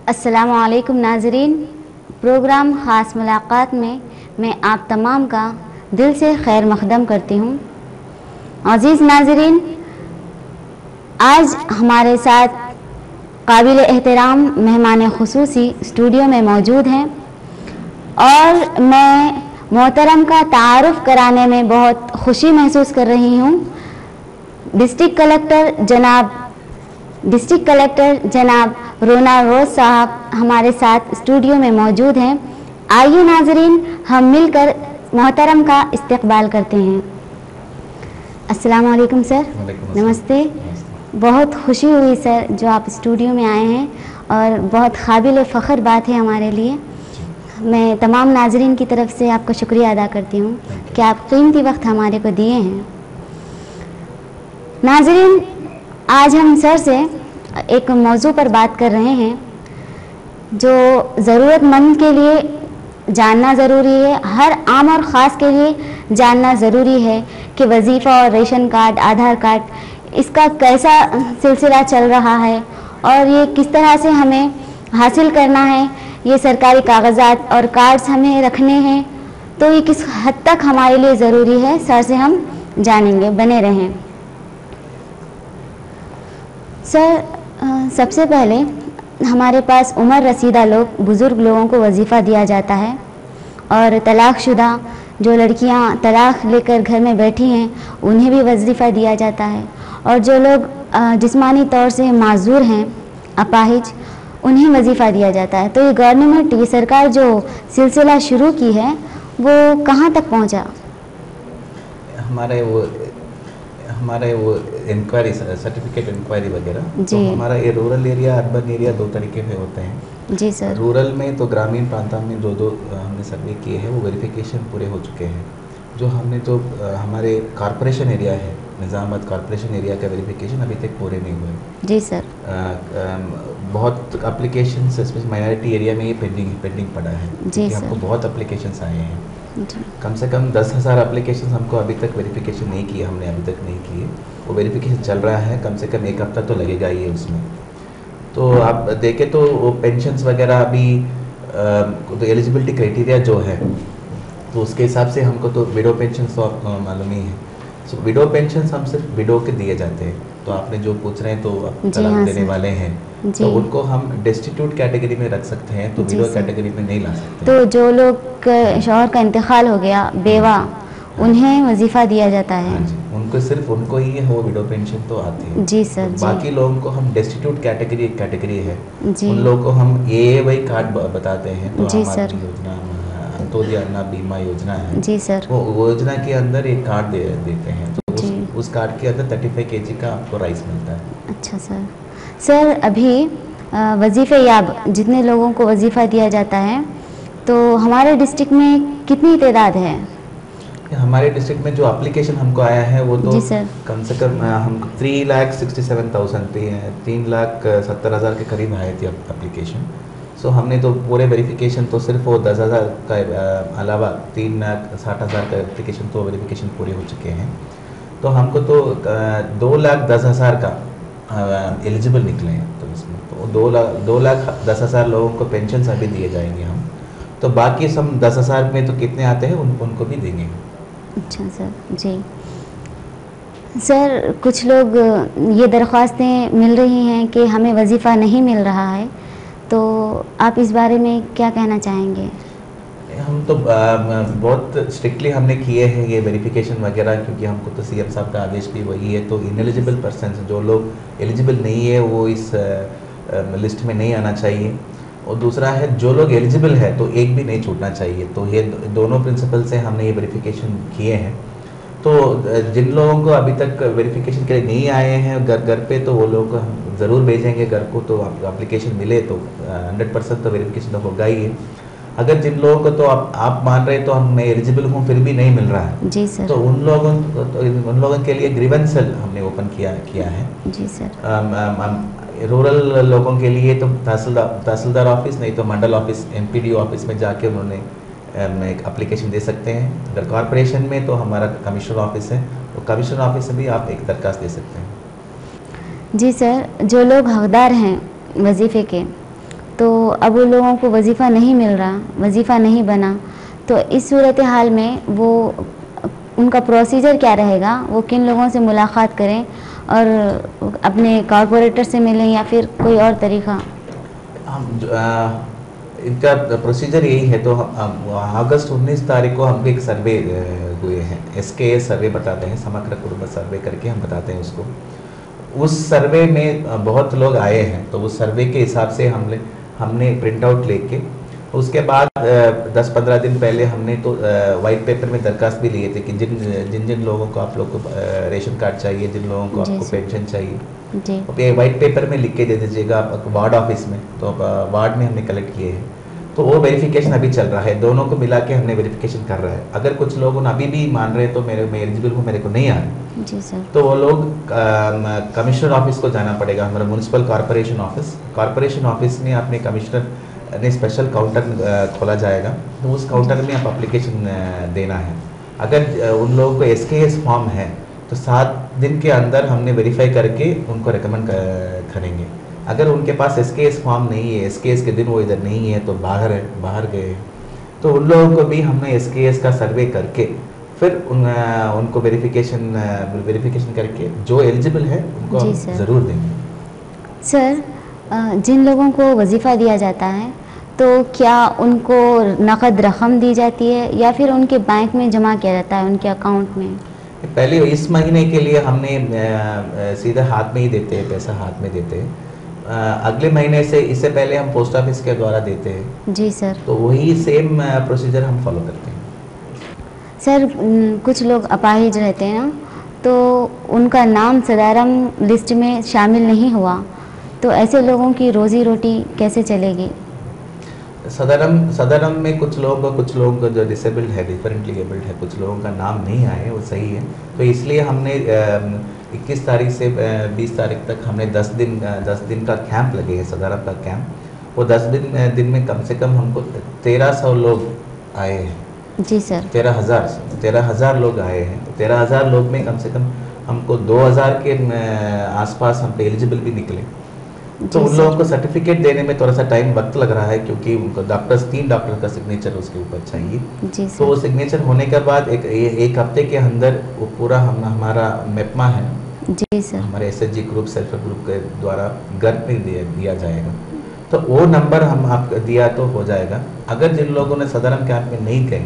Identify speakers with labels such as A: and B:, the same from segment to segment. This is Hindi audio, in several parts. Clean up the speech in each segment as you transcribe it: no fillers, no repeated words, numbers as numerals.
A: अस्सलामु अलैकुम नाज़रीन, प्रोग्राम ख़ास मुलाकात में मैं आप तमाम का दिल से खैर मक़दम करती हूँ। अज़ीज़ नाज़रीन, आज हमारे साथ काबिल एहतराम मेहमान ख़ुसूसी स्टूडियो में मौजूद हैं और मैं मोहतरम का तारुफ़ कराने में बहुत खुशी महसूस कर रही हूँ। डिस्ट्रिक्ट कलेक्टर जनाब रोना रोज़ साहब हमारे साथ स्टूडियो में मौजूद हैं। आइए नाज़रीन, हम मिलकर मोहतरम का इस्तकबाल करते हैं। अस्सलाम वालेकुम सर। नमस्ते। बहुत खुशी हुई सर जो आप स्टूडियो में आए हैं और बहुत काबिल फ़ख्र बात है हमारे लिए। मैं तमाम नाज़रीन की तरफ से आपका शुक्रिया अदा करती हूँ कि आप कीमती वक्त हमारे को दिए हैं। नाज़रीन, आज हम सर से एक मौजू पर बात कर रहे हैं जो ज़रूरतमंद के लिए जानना ज़रूरी है, हर आम और ख़ास के लिए जानना ज़रूरी है कि वजीफ़ा और रेशन कार्ड, आधार कार्ड, इसका कैसा सिलसिला चल रहा है और ये किस तरह से हमें हासिल करना है, ये सरकारी कागज़ात और कार्ड्स हमें रखने हैं, तो ये किस हद तक हमारे लिए ज़रूरी है, सर से हम जानेंगे। बने रहें सर। सबसे पहले हमारे पास उम्र रसीदा लोग, बुज़ुर्ग लोगों को वजीफ़ा दिया जाता है और तलाक़शुदा जो लड़कियां तलाक़ लेकर घर में बैठी हैं उन्हें भी वजीफ़ा दिया जाता है और जो लोग जिस्मानी तौर से माज़ूर हैं, अपाहिज, उन्हें वजीफ़ा दिया जाता है। तो ये गवर्नमेंट, ये सरकार जो सिलसिला शुरू की है वो कहाँ तक पहुँचा?
B: हमारे वो इंक्वायरी, सर्टिफिकेट इंक्वायरी वगैरह, तो हमारा ये रूरल एरिया, अर्बन एरिया दो तरीके में होते हैं।
A: जी सर।
B: रूरल में तो ग्रामीण प्रांतों में दो हमने सर्वे किए हैं, वो वेरिफिकेशन पूरे हो चुके हैं। जो हमने जो हमारे कॉरपोरेशन एरिया है, निज़ामाबाद कॉरपोरेशन एरिया का वेरिफिकेशन अभी तक पूरे नहीं हुए।
A: जी सर।
B: बहुत एप्लीकेशन स्पेशली माइनॉरिटी एरिया में ये पेंडिंग पड़ा है।
A: जी सर।
B: हमको बहुत एप्लीकेशंस आए हैं।
A: जी।
B: कम से कम 10,000 एप्लीकेशन हमको अभी तक वेरिफिकेशन नहीं किए, हमने अभी तक नहीं किए। वो वेरिफिकेशन चल रहा है, कम से कम एक हफ्ता तो लगेगा ही उसमें। तो आप देखें तो वो पेंशन्स वगैरह अभी तो एलिजिबिलिटी क्राइटेरिया जो है तो उसके हिसाब से हमको तो विडो पेंशन तो मालूम ही है। सो विडो पेंशन हम सिर्फ विडो के दिए जाते हैं। तो आपने जो पूछ रहे हैं तो तलाक देने वाले हैं तो उनको हम डेस्टिट्यूट कैटेगरी में रख सकते हैं, तो विडो कैटेगरी में नहीं ला सकते।
A: तो जो लोग शौहर का इंतकाल हो गया, बेवा, उन्हें वजीफ़ा दिया जाता है?
B: हाँ जी, उनको सिर्फ उनको ही वो विडो पेंशन तो आती है।
A: जी सर।
B: तो बाकी लोगों को हम डेस्टिट्यूट कैटेगरी है,
A: जी।
B: उन लोगों को हम AAY कार्ड बताते हैं। तो
A: जी सर।
B: योजना, अंत्योदय अन्न बीमा योजना है।
A: जी सर। वो
B: योजना के अंदर एक कार्ड देते हैं, तो उस कार्ड के अंदर 35 kg का आपको राइस मिलता है। अच्छा
A: सर। सर, अभी वजीफ़े याब जितने लोगों को वजीफ़ा दिया जाता है तो हमारे डिस्ट्रिक्ट में कितनी तादाद है?
B: हमारे डिस्ट्रिक्ट में जो एप्लीकेशन हमको आया है वो तो कम से कम हम 3,67,000 3,70,000 के करीब आए थे एप्लीकेशन। सो हमने तो पूरे वेरिफिकेशन तो सिर्फ वो 10,000 का अलावा 3,60,000 का एप्लीकेशन तो वेरिफिकेशन पूरे हो चुके हैं। तो हमको तो 2,10,000 का एलिजिबल निकले हैं। तो इसमें तो 2,10,000 लोगों को पेंशन अभी दिए जाएंगे हम। तो बाकी हम 10,000 में तो कितने आते हैं उनको भी देंगे।
A: अच्छा सर। जी सर, कुछ लोग ये दरख्वास्तें मिल रही हैं कि हमें वजीफ़ा नहीं मिल रहा है, तो आप इस बारे में क्या कहना चाहेंगे?
B: हम तो बहुत स्ट्रिक्टली हमने किए हैं ये वेरिफिकेशन वगैरह, क्योंकि हमको तो CM साहब का आदेश भी वही है। तो इनएलिजिबल पर्सन, जो लोग एलिजिबल नहीं है वो इस लिस्ट में नहीं आना चाहिए। और दूसरा है जो लोग एलिजिबल है तो एक भी नहीं छूटना चाहिए। तो ये दोनों प्रिंसिपल से हमने ये वेरिफिकेशन किए हैं। तो जिन लोगों को अभी तक वेरिफिकेशन के लिए नहीं आए हैं घर पे, तो वो लोग हम ज़रूर भेजेंगे घर को। तो एप्लीकेशन मिले तो 100% तो वेरिफिकेशन तो होगा ही है। अगर जिन लोगों को तो आप मान रहे तो मैं एलिजिबल हूँ फिर भी नहीं मिल रहा है,
A: जी सर,
B: तो उन लोगों के लिए ग्रीवेंस सेल हमने ओपन किया है।
A: जी सर।
B: रूरल लोगों के लिए तो तहसीलदार ऑफिस, नहीं तो मंडल ऑफिस, MPDO ऑफिस में जाके उन्होंने एक एप्लीकेशन दे सकते हैं। अगर कॉरपोरेशन में तो हमारा कमिश्नर ऑफिस है, तो कमिश्नर ऑफिस से भी आप एक दरखास्त दे सकते हैं।
A: जी सर, जो लोग हकदार हैं वजीफ़े के तो अब उन लोगों को वजीफ़ा नहीं मिल रहा, वजीफ़ा नहीं बना, तो इस सूरत हाल में वो उनका प्रोसीजर क्या रहेगा, वो किन लोगों से मुलाकात करें और अपने कॉरपोरेटर से मिलें या फिर कोई और तरीक़ा?
B: इनका प्रोसीजर यही है। तो अगस्त 19 तारीख को हम एक सर्वे हुए हैं, SKS सर्वे बताते हैं, समग्र कुटुंब सर्वे करके हम बताते हैं उसको। उस सर्वे में बहुत लोग आए हैं, तो उस सर्वे के हिसाब से हमने प्रिंट आउट लेके उसके बाद 10-15 दिन पहले हमने तो वाइट पेपर में दरखास्त भी लिए थे कि जिन जिन लोगों को आप लोग को रेशन कार्ड चाहिए, जिन लोगों को आपको पेंशन चाहिए, तो ये वाइट पेपर में लिख के दे दीजिएगा वार्ड ऑफिस में। तो वार्ड में हमने कलेक्ट किए हैं, तो वो वेरिफिकेशन अभी चल रहा है, दोनों को मिला के हमने वेरिफिकेशन कर रहा है। अगर कुछ लोग अभी भी मान रहे हैं तो मैं एलिजिबल हूँ, मेरे को नहीं आ रहा
A: जी सर,
B: तो वो लोग कमिश्नर ऑफिस को जाना पड़ेगा, हमारा municipal corporation office. Corporation office में अपने कमिश्नर ने स्पेशल काउंटर खोला जाएगा, तो उस काउंटर में आप एप्लीकेशन देना है। अगर उन लोगों को SKS फॉर्म है तो 7 दिन के अंदर हमने वेरीफाई करके उनको रिकमेंड करेंगे। अगर उनके पास SKS फॉर्म नहीं है, SKS के दिन वो इधर नहीं है, तो बाहर गए, तो उन लोगों को भी हमने SKS का सर्वे करके फिर उनको वेरिफिकेशन करके जो एलिजिबल है उनको हम ज़रूर देंगे।
A: सर, जिन लोगों को वजीफ़ा दिया जाता है तो क्या उनको नकद रकम दी जाती है या फिर उनके बैंक में जमा किया जाता है, उनके अकाउंट में?
B: पहले इस महीने के लिए हमने सीधे हाथ में ही देते हैं, पैसा हाथ में देते हैं। अगले महीने से, इससे पहले हम पोस्ट ऑफिस के द्वारा देते हैं।
A: जी सर।
B: तो वही सेम प्रोसीजर हम फॉलो करते हैं।
A: सर, कुछ लोग अपाहिज रहते हैं ना, तो उनका नाम सदारम लिस्ट में शामिल नहीं हुआ, तो ऐसे लोगों की रोज़ी रोटी कैसे चलेगी?
B: सदरम में कुछ लोग जो डिसेबल्ड है, डिफरेंटली एबल्ड है, कुछ लोगों का नाम नहीं आए, वो सही है। तो इसलिए हमने 21 तारीख से 20 तारीख तक हमने 10 दिन का कैंप लगे है, सदरम का कैंप। वो 10 दिन में कम से कम हमको 1300 लोग आए हैं।
A: जी सर।
B: 13,000 लोग आए हैं। 13,000 लोग में कम से कम हमको 2,000 के आसपास हम पे एलिजिबल भी निकले। तो उन लोगों को सर्टिफिकेट देने में थोड़ा सा वक्त लग रहा है, क्योंकि उनको 3 डॉक्टर का सिग्नेचर उसके ऊपर चाहिए।
A: जी
B: तो वो सिग्नेचर होने के बाद एक हफ्ते के अंदर वो पूरा हमारा मेपमा है,
A: जी सर,
B: हमारे SHG group, self help group के द्वारा घर पे दिया जाएगा। तो वो नंबर हम आपको दिया तो हो जाएगा। अगर जिन लोगों ने सदरम कैंप में नहीं गए,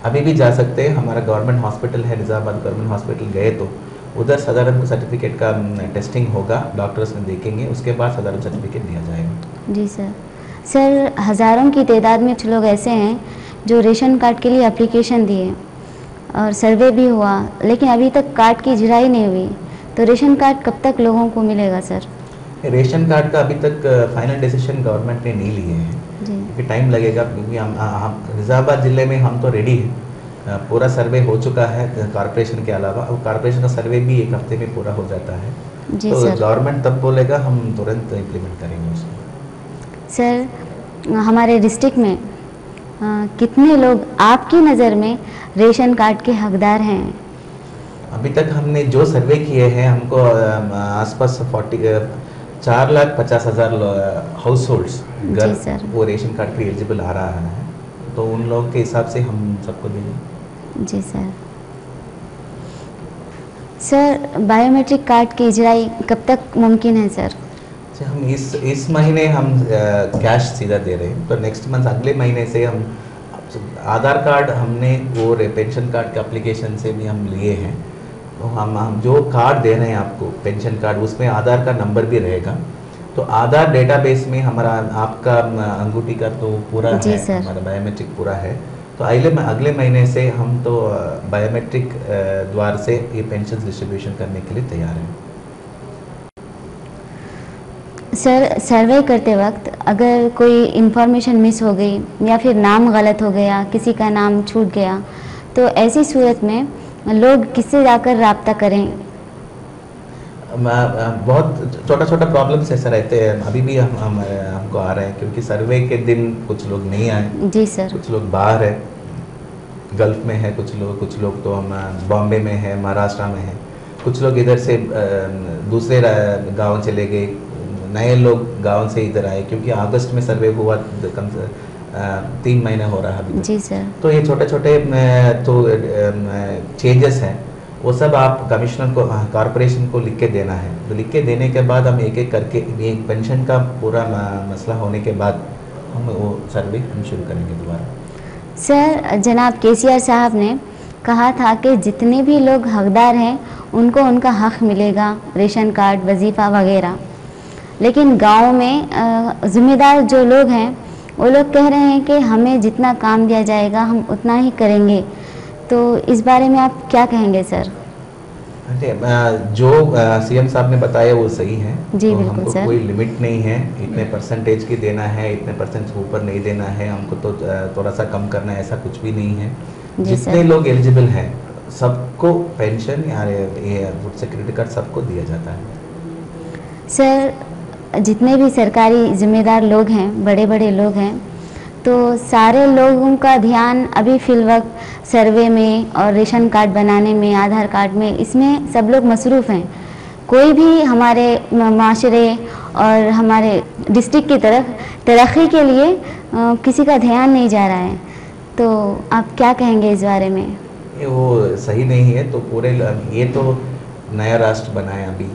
B: अभी भी जा सकते हैं। हमारा गवर्नमेंट हॉस्पिटल है, निज़ामाबाद गवर्नमेंट हॉस्पिटल गए तो उधर सदरम सर्टिफिकेट का टेस्टिंग होगा, डॉक्टर्स ने देखेंगे, उसके बाद सदरम सर्टिफिकेट दिया जाएगा।
A: जी सर। सर, हज़ारों की तादाद में कुछ लोग ऐसे हैं जो रेशन कार्ड के लिए एप्लीकेशन दिए और सर्वे भी हुआ, लेकिन अभी तक कार्ड की जिराई नहीं हुई, तो रेशन कार्ड कब तक लोगों को मिलेगा सर?
B: रेशन कार्ड का अभी तक फाइनल डिसीजन गवर्नमेंट ने नहीं लिए हैं, क्योंकि टाइम लगेगा। क्योंकि हम निज़ामाबाद ज़िले में हम तो रेडी हैं, पूरा सर्वे हो चुका है कॉर्पोरेशन के अलावा। अब कॉर्पोरेशन का सर्वे भी 1 हफ्ते में पूरा हो जाता है, तो गवर्नमेंट तब बोलेगा, हम तुरंत इम्प्लीमेंट करेंगे उसको।
A: सर, हमारे डिस्ट्रिक्ट में कितने लोग आपकी नज़र में रेशन कार्ड के हकदार हैं?
B: अभी तक हमने जो सर्वे किए हैं, हमको आसपास 4,50,000 हाउस होल्ड्स घर वो रेशन कार्ड के एलिजिबल आ रहा है, तो उन लोगों के हिसाब से हम सबको देंगे।
A: जी सर। सर, बायोमेट्रिक कार्ड की इजराई कब तक मुमकिन है सर?
B: हम इस महीने हम कैश सीधा दे रहे हैं, तो नेक्स्ट मंथ, अगले महीने से हम आधार कार्ड हमने वो पेंशन कार्ड के एप्लीकेशन से भी हम लिए हैं। तो हम जो कार्ड दे रहे हैं आपको, पेंशन कार्ड, उसमें आधार का नंबर भी रहेगा। तो आधार डेटाबेस में हमारा आपका अंगूठी का तो पूरा है, हमारा बायोमेट्रिक पूरा है। तो अगले महीने से हम तो बायोमेट्रिक द्वार से ये पेंशन डिस्ट्रीब्यूशन करने के लिए तैयार हैं।
A: सर, सर्वे करते वक्त अगर कोई इन्फॉर्मेशन मिस हो गई या फिर नाम गलत हो गया, किसी का नाम छूट गया, तो ऐसी सूरत में लोग किससे जाकर राब्ता करें?
B: बहुत छोटा प्रॉब्लम्स ऐसे रहते हैं, अभी भी हमको आ रहे हैं, क्योंकि सर्वे के दिन कुछ लोग नहीं आए।
A: जी सर।
B: कुछ लोग बाहर है, गल्फ में है, कुछ लोग तो हम बॉम्बे में है, महाराष्ट्र में है, कुछ लोग इधर से दूसरे गांव चले गए, नए लोग गांव से इधर आए, क्योंकि अगस्त में सर्वे हुआ, कम से 3 महीने हो रहा है अभी तक।
A: जी सर।
B: तो ये छोटे छोटे तो चेंजेस हैं, वो सब आप कमिश्नर को, कॉरपोरेशन को लिख के देना है। तो लिख के देने के बाद हम एक एक करके, एक पेंशन का पूरा मसला होने के बाद हम वो सर्वे हम शुरू करेंगे दोबारा।
A: सर, जनाब केसीआर साहब ने कहा था कि जितने भी लोग हकदार हैं उनको उनका हक मिलेगा, रेशन कार्ड, वजीफ़ा वगैरह। लेकिन गांव में ज़िम्मेदार जो लोग हैं वो लोग कह रहे हैं कि हमें जितना काम दिया जाएगा हम उतना ही करेंगे। तो इस बारे में आप क्या कहेंगे सर?
B: जो सीएम साहब ने बताया वो सही है।
A: जी
B: तो
A: बिल्कुल
B: हमको
A: सर।
B: कोई लिमिट नहीं है, इतने परसेंटेज की देना है, इतने परसेंट से ऊपर नहीं देना है, हमको तो थोड़ा सा कम करना है, ऐसा कुछ भी नहीं है। जितने लोग एलिजिबल हैं सबको पेंशन या फूड सिक्योरिटी कार्ड सबको दिया जाता है।
A: सर, जितने भी सरकारी जिम्मेदार लोग हैं, बड़े बड़े लोग हैं, तो सारे लोगों का ध्यान अभी फिलवक्त सर्वे में और रेशन कार्ड बनाने में, आधार कार्ड में, इसमें सब लोग मसरूफ़ हैं। कोई भी हमारे माशरे और हमारे डिस्ट्रिक्ट की तरफ तरक्की के लिए किसी का ध्यान नहीं जा रहा है। तो आप क्या कहेंगे इस बारे में?
B: वो सही नहीं है। तो पूरे ये तो नया राष्ट्र बनाया, अभी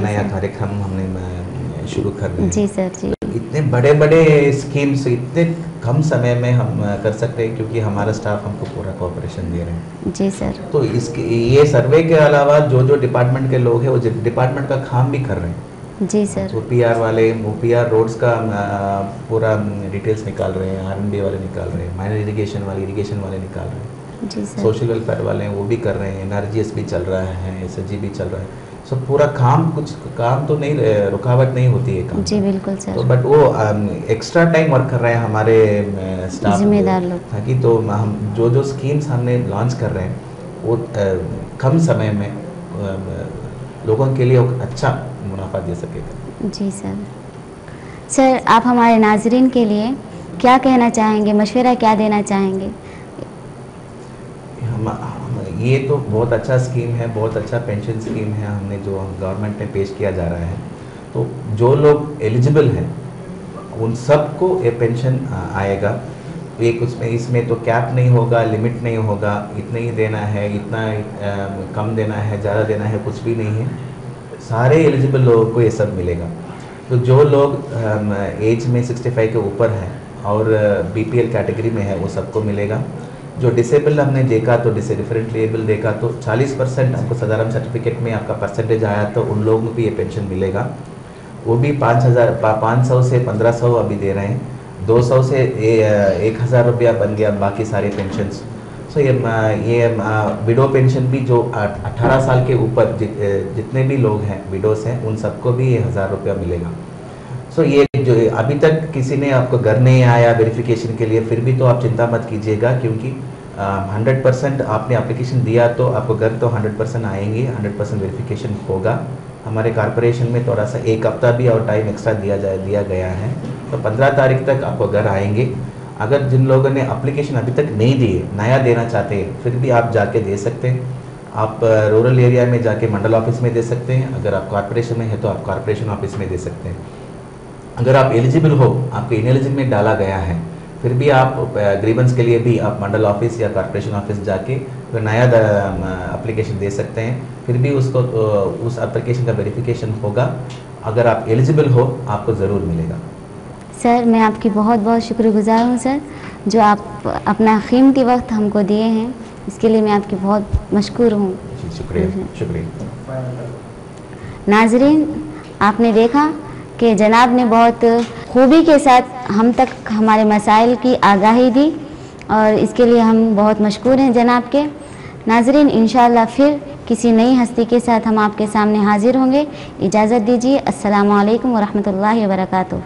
B: नया कार्यक्रम हमने शुरू कर रहे हैं।
A: जी सर जी।
B: इतने बड़े बड़े स्कीम्स इतने कम समय में हम कर सकते हैं, क्योंकि हमारा स्टाफ हमको पूरा कोऑपरेशन दे रहे हैं।
A: जी सर।
B: तो इसके ये सर्वे के अलावा जो जो डिपार्टमेंट के लोग हैं वो डिपार्टमेंट का काम भी कर रहे हैं।
A: जी सर।
B: OPR वाले OPR रोड्स का पूरा डिटेल्स निकाल रहे हैं, RNB वाले निकाल रहे हैं, माइनर इरिगेशन वाले निकाल रहे हैं।
A: जी सर।
B: सोशल वेलफेयर वाले हैं वो भी कर रहे हैं, NRGS भी चल रहा है, SHG भी चल रहा है। सब पूरा काम, कुछ काम तो नहीं, रुकावट नहीं होती है काम।
A: जी बिल्कुल सर।
B: तो बट वो एक्स्ट्रा टाइम वर्क कर रहे हैं हमारे स्टाफ
A: जिम्मेदार लोग,
B: ताकि तो हम जो स्कीम्स हमने लॉन्च कर रहे हैं वो कम समय में लोगों के लिए अच्छा मुनाफा दे सकेगा।
A: जी सर। सर, आप हमारे नाजरीन के लिए क्या कहना चाहेंगे, मशवरा क्या देना चाहेंगे?
B: ये तो बहुत अच्छा स्कीम है, बहुत अच्छा पेंशन स्कीम है हमने जो गवर्नमेंट में पेश किया जा रहा है। तो जो लोग एलिजिबल हैं उन सबको ये पेंशन आएगा। एक उसमें इसमें तो कैप नहीं होगा, लिमिट नहीं होगा, इतना ही देना है, इतना कम देना है, ज़्यादा देना है, कुछ भी नहीं है। सारे एलिजिबल लोगों को ये सब मिलेगा। तो जो लोग एज में 65 के ऊपर हैं और BPL कैटेगरी में है वो सबको मिलेगा। जो डिसेबल हमने देखा तो डिफरेंटली देखा तो 40% आपको साधारण सर्टिफिकेट में आपका परसेंटेज आया तो उन लोगों को भी ये पेंशन मिलेगा। वो भी 500 से 1500 अभी दे रहे हैं, 200 से 1000 रुपया बन गया बाकी सारे पेंशन्स। सो ये विडो पेंशन भी जो 18 साल के ऊपर जितने भी लोग हैं विडोस हैं उन सबको भी 1000 रुपया मिलेगा। सो ये जो अभी तक किसी ने आपको घर नहीं आया वेरिफिकेशन के लिए, फिर भी तो आप चिंता मत कीजिएगा, क्योंकि 100% आपने एप्लीकेशन दिया तो आपको घर तो 100% आएंगे, 100% वेरिफिकेशन होगा। हमारे कॉरपोरेशन में थोड़ा सा एक हफ्ता भी और टाइम एक्स्ट्रा दिया गया है, तो 15 तारीख तक आपको घर आएंगे। अगर जिन लोगों ने एप्लीकेशन अभी तक नहीं दिए, नया देना चाहते हैं, फिर भी आप जाके दे सकते हैं। आप रूरल एरिया में जाके मंडल ऑफिस में दे सकते हैं, अगर आप कॉरपोरेशन में है तो आप कॉरपोरेशन ऑफिस में दे सकते हैं। अगर आप एलिजिबल हो, आपको इनएलिजिबल में डाला गया है, फिर भी आप ग्रीवेंस के लिए भी आप मंडल ऑफिस या कॉरपोरेशन ऑफिस जाके नया एप्लीकेशन दे सकते हैं। फिर भी उसको उस एप्लीकेशन का वेरिफिकेशन होगा। अगर आप एलिजिबल हो आपको ज़रूर मिलेगा।
A: सर, मैं आपकी बहुत बहुत शुक्रगुजार हूँ सर, जो आप अपना कीमती वक्त हमको दिए हैं, इसके लिए मैं आपकी बहुत मशकूर हूँ।
B: शुक्रिया।
A: नाजरीन, आपने देखा कि जनाब ने बहुत खूबी के साथ हम तक हमारे मसाइल की आगाही दी और इसके लिए हम बहुत मशकूर हैं जनाब के। नाजरीन, इंशाअल्लाह फिर किसी नई हस्ती के साथ हम आपके सामने हाजिर होंगे। इजाज़त दीजिए। अस्सलामु अलैकुम व रहमतुल्लाहि व बरकातुहू।